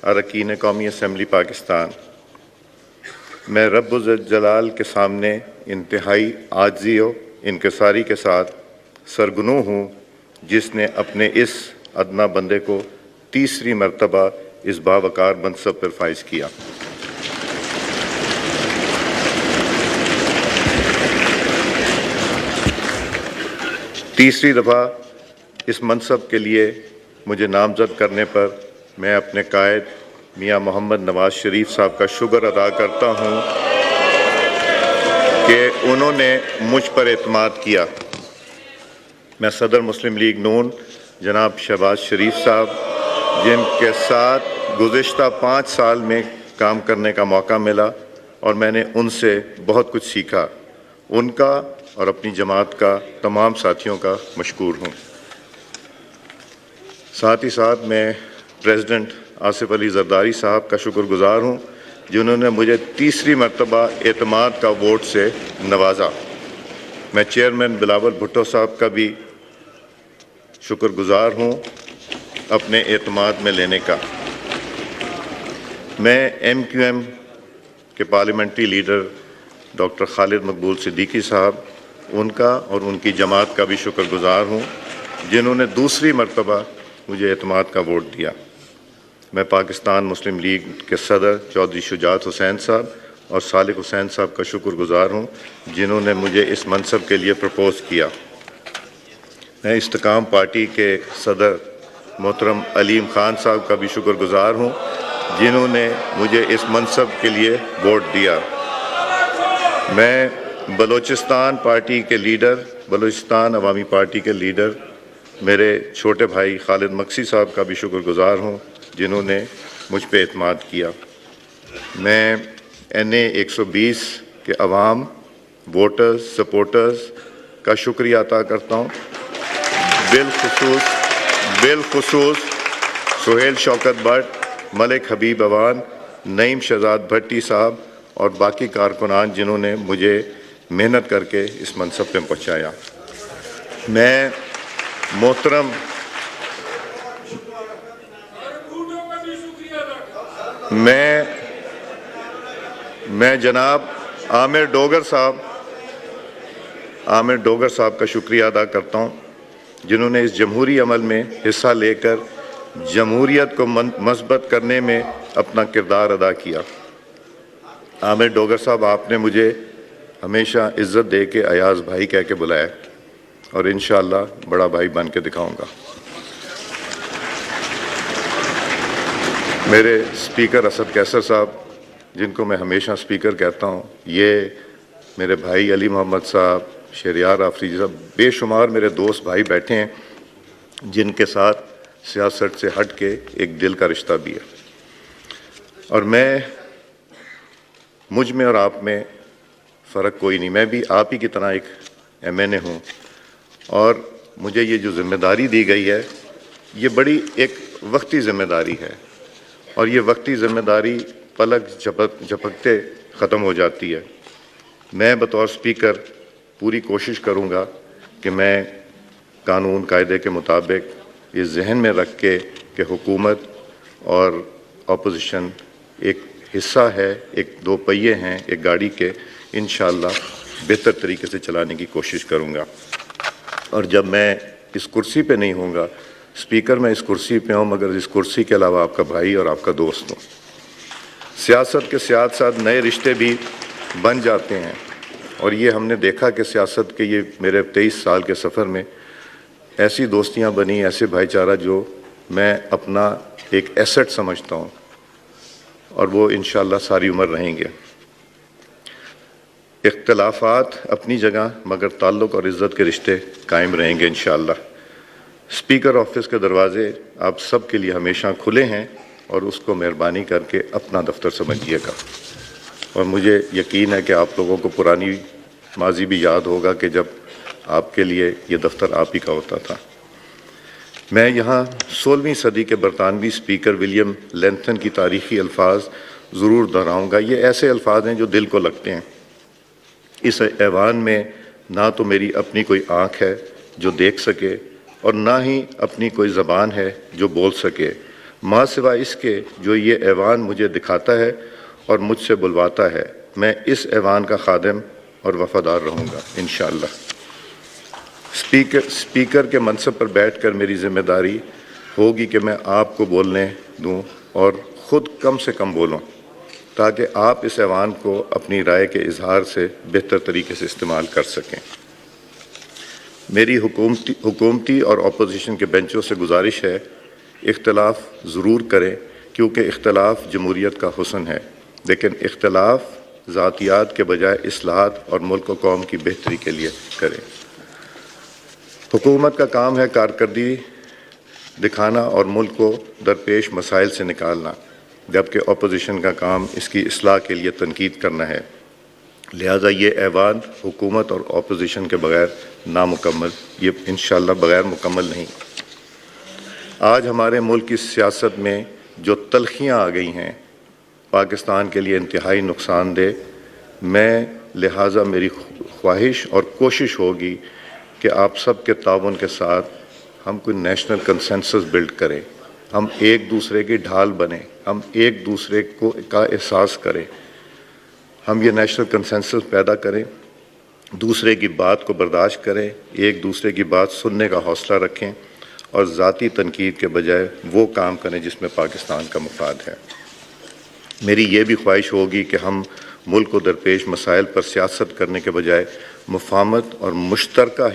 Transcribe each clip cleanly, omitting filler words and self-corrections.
अरकान कौमी असम्बली पाकिस्तान, मैं रब्बुल जलाल के सामने इंतहाई आजिज़ी और इनकिसारी के साथ सरगुनू हूँ, जिसने अपने इस अदना बंदे को तीसरी मरतबा इस बावकार मनसब पर फाइज किया। तीसरी दफ़ा इस मनसब के लिए मुझे नामज़द करने पर मैं अपने कायद मियाँ मोहम्मद नवाज़ शरीफ साहब का शुक्र अदा करता हूँ कि उन्होंने मुझ पर एतमाद किया। मैं सदर मुस्लिम लीग नून जनाब शहबाज शरीफ साहब, जिनके साथ गुज़िश्ता 5 साल में काम करने का मौका मिला और मैंने उनसे बहुत कुछ सीखा, उनका और अपनी जमात का तमाम साथियों का मशकूर हूँ। साथ ही साथ मैं प्रेसिडेंट आसिफ अली जरदारी साहब का शुक्रगुज़ार हूँ, जिन्होंने मुझे तीसरी मरतबा एतमाद का वोट से नवाजा। मैं चेयरमैन बिलावल भुट्टो साहब का भी शुक्रगुज़ार हूँ अपने एतमाद में लेने का। मैं MQM के पार्लियामेंट्री लीडर डॉक्टर खालिद मकबूल सिद्दीकी साहब, उनका और उनकी जमात का भी शुक्रगुज़ार हूँ, जिन्होंने दूसरी मरतबा मुझे एतमाद का वोट दिया। मैं पाकिस्तान मुस्लिम लीग के सदर चौधरी शुजात हुसैन साहब और सालिक हुसैन साहब का शुक्रगुज़ार हूँ, जिन्होंने मुझे इस मनसब के लिए प्रपोज़ किया। मैं इस्तेकाम पार्टी के सदर मोहतरम अलीम ख़ान साहब का भी शुक्रगुज़ार हूँ, जिन्होंने मुझे इस मनसब के लिए वोट दिया। मैं बलूचिस्तान पार्टी के लीडर, बलूचिस्तान अवामी पार्टी के लीडर मेरे छोटे भाई खालिद मक्सी साहब का भी शुक्रगुज़ार हूँ, जिन्होंने मुझ पे एतमाद किया। मैं NA 120 के अवाम, वोटर्स, सपोर्टर्स का शुक्रिया अदा करता हूँ। बिलखुसूस सुहेल शौकत भट्ट, मलिक हबीब अवान, नईम शहजाद भट्टी साहब और बाकी कारकुनान, जिन्होंने मुझे मेहनत करके इस मनसब पे पहुँचाया। मैं जनाब आमिर डोगर साहब का शुक्रिया अदा करता हूँ, जिन्होंने इस जमहूरी अमल में हिस्सा लेकर जमहूरियत को मज़बूत करने में अपना किरदार अदा किया। आमिर डोगर साहब, आपने मुझे हमेशा इज़्ज़त दे के अयाज़ भाई कह के बुलाया और इंशाअल्लाह बड़ा भाई बन के दिखाऊंगा। मेरे स्पीकर असद कैसर साहब, जिनको मैं हमेशा स्पीकर कहता हूँ, ये मेरे भाई अली मोहम्मद साहब, शहरियार आफरीदी साहब, बेशुमार मेरे दोस्त भाई बैठे हैं, जिनके साथ सियासत से हट के एक दिल का रिश्ता भी है। और मुझ में और आप में फ़र्क कोई नहीं। मैं भी आप ही की तरह एक MNA हूँ और मुझे ये जो ज़िम्मेदारी दी गई है, ये बड़ी एक वक्ती ज़िम्मेदारी है और ये वक्ती ज़िम्मेदारी पलक झपकते ख़त्म हो जाती है। मैं बतौर स्पीकर पूरी कोशिश करूँगा कि मैं कानून कायदे के मुताबिक ये जहन में रख के कि हुकूमत और अपोजिशन एक हिस्सा है, एक दो पहिए हैं एक गाड़ी के, इंशाअल्लाह बेहतर तरीके से चलाने की कोशिश करूँगा। और जब मैं इस कुर्सी पे नहीं होऊंगा, स्पीकर मैं इस कुर्सी पे हूँ, मगर इस कुर्सी के अलावा आपका भाई और आपका दोस्त हूँ। सियासत के साथ साथ नए रिश्ते भी बन जाते हैं और ये हमने देखा कि सियासत के ये मेरे 23 साल के सफ़र में ऐसी दोस्तियाँ बनी, ऐसे भाईचारा जो मैं अपना एक एसेट समझता हूँ और वो इंशाअल्लाह सारी उम्र रहेंगे। इख्तिलाफ़ात अपनी जगह, मगर ताल्लुक़ और इज़्ज़त के रिश्ते कायम रहेंगे इंशाअल्लाह। स्पीकर ऑफिस के दरवाज़े आप सब के लिए हमेशा खुले हैं और उसको मेहरबानी करके अपना दफ्तर समझिएगा। और मुझे यकीन है कि आप लोगों को पुरानी माजी भी याद होगा कि जब आपके लिए ये दफ्तर आप ही का होता था। मैं यहाँ 16वीं सदी के बरतानवी स्पीकर विलियम लेंथन की तारीख़ी अल्फाज ज़रूर दोहराऊँगा। ये ऐसे अल्फाज हैं जो दिल को लगते हैं। इस ऐवान में ना तो मेरी अपनी कोई आँख है जो देख सके और ना ही अपनी कोई ज़बान है जो बोल सके, ماں سوا اس کے جو یہ ایوان مجھے دکھاتا ہے اور مجھ سے بلواتا ہے، میں اس ایوان کا خادم اور وفادار رہوں گا انشاءاللہ۔ اسپیکر کے منصب پر بیٹھ کر میری ذمہ داری ہوگی کہ میں آپ کو بولنے دوں اور خود کم سے کم بولوں، تاکہ آپ اس ایوان کو اپنی رائے کے اظہار سے بہتر طریقے سے استعمال کر سکیں۔ میری حکومتی اور اپوزیشن کے بینچوں سے گزارش ہے، اختلاف ضرور کریں کیونکہ اختلاف جمہوریت کا حسن ہے، لیکن اختلاف ذاتیات کے بجائے اصلاحات اور ملک و قوم کی بہتری کے لیے کریں۔ حکومت کا کام ہے کارکردگی دکھانا اور ملک کو درپیش مسائل سے نکالنا، جبکہ اپوزیشن کا کام اس کی اصلاح کے لیے تنقید کرنا ہے۔ لہٰذا یہ ایوان حکومت اور اپوزیشن کے بغیر نامکمل، یہ انشاءاللہ بغیر مکمل نہیں۔ آج ہمارے ملک کی سیاست میں جو تلخیاں آ گئی ہیں، پاکستان کے لیے انتہائی نقصان دہ۔ لہٰذا میری خواہش اور کوشش ہوگی کہ آپ سب کے تعاون کے ساتھ ہم کوئی نیشنل کنسنسس بلڈ کریں، ہم ایک دوسرے کی ڈھال بنیں، ہم ایک دوسرے کا احساس کریں، ہم یہ نیشنل کنسنسس پیدا کریں، دوسرے کی بات کو برداشت کریں، ایک دوسرے کی بات سننے کا حوصلہ رکھیں اور ذاتی تنقید کے بجائے وہ کام کریں جس میں پاکستان کا مفاد ہے۔ میری یہ بھی خواہش ہوگی کہ ہم ملک و درپیش مسائل پر سیاست کرنے کے بجائے مفاہمت اور مشترکہ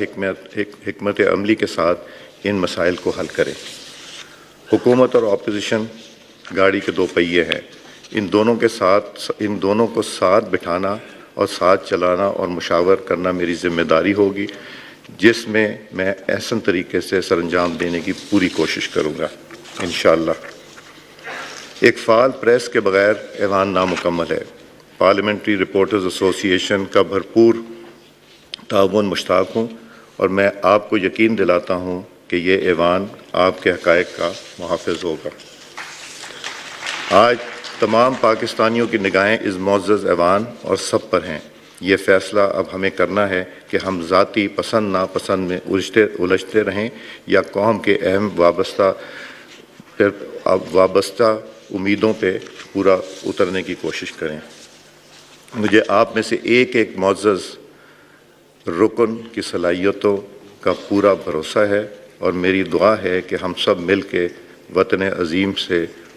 حکمت عملی کے ساتھ ان مسائل کو حل کریں۔ حکومت اور اپوزیشن گاڑی کے دو پہیے ہیں، ان دونوں کو ساتھ بٹھانا اور ساتھ چلانا اور مشاور کرنا میری ذمہ داری ہوگی، جس میں میں احسن طریقے سے سر انجام دینے کی پوری کوشش کروں گا انشاءاللہ۔ ایک فعال پریس کے بغیر ایوان نامکمل ہے۔ پارلیمنٹری رپورٹرز ایسوسی ایشن کا بھرپور تعاون مشتاق ہوں اور میں آپ کو یقین دلاتا ہوں کہ یہ ایوان آپ کے حقائق کا محافظ ہوگا۔ آج تمام پاکستانیوں کی نگاہیں اس معزز ایوان اور سب پر ہیں۔ یہ فیصلہ اب ہمیں کرنا ہے کہ ہم ذاتی پسند ناپسند میں الجھتے رہیں یا قوم کے اہم وابستہ امیدوں پہ پورا اترنے کی کوشش کریں۔ مجھے آپ میں سے ایک ایک معزز رکن کی صلاحیتوں کا پورا بھروسہ ہے اور میری دعا ہے کہ ہم سب مل کے وطن عظیم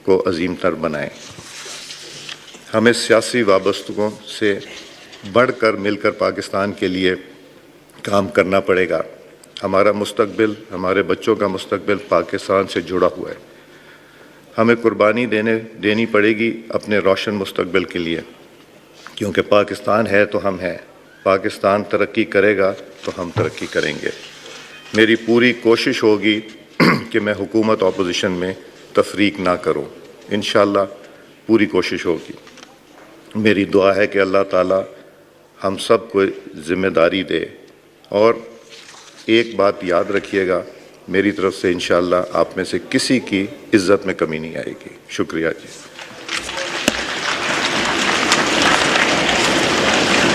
کو عظیم تر بنائیں۔ ہمیں سیاسی وابستگیوں سے بڑھ کر مل کر پاکستان کے لیے کام کرنا پڑے گا۔ ہمارا مستقبل، ہمارے بچوں کا مستقبل پاکستان سے جڑا ہوا ہے۔ ہمیں قربانی دینی پڑے گی اپنے روشن مستقبل کے لیے، کیونکہ پاکستان ہے تو ہم ہیں، پاکستان ترقی کرے گا تو ہم ترقی کریں گے۔ میری پوری کوشش ہوگی کہ میں حکومت اپوزیشن میں تفریق نہ کروں، انشاءاللہ پوری کوشش ہوگی۔ میری دعا ہے کہ اللہ تعالیٰ ہم سب کو ذمہ داری دے، اور ایک بات یاد رکھیے گا، میری طرف سے انشاءاللہ آپ میں سے کسی کی عزت میں کمی نہیں آئے گی۔ شکریہ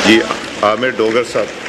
جی۔ عامر ڈوگر صاحب۔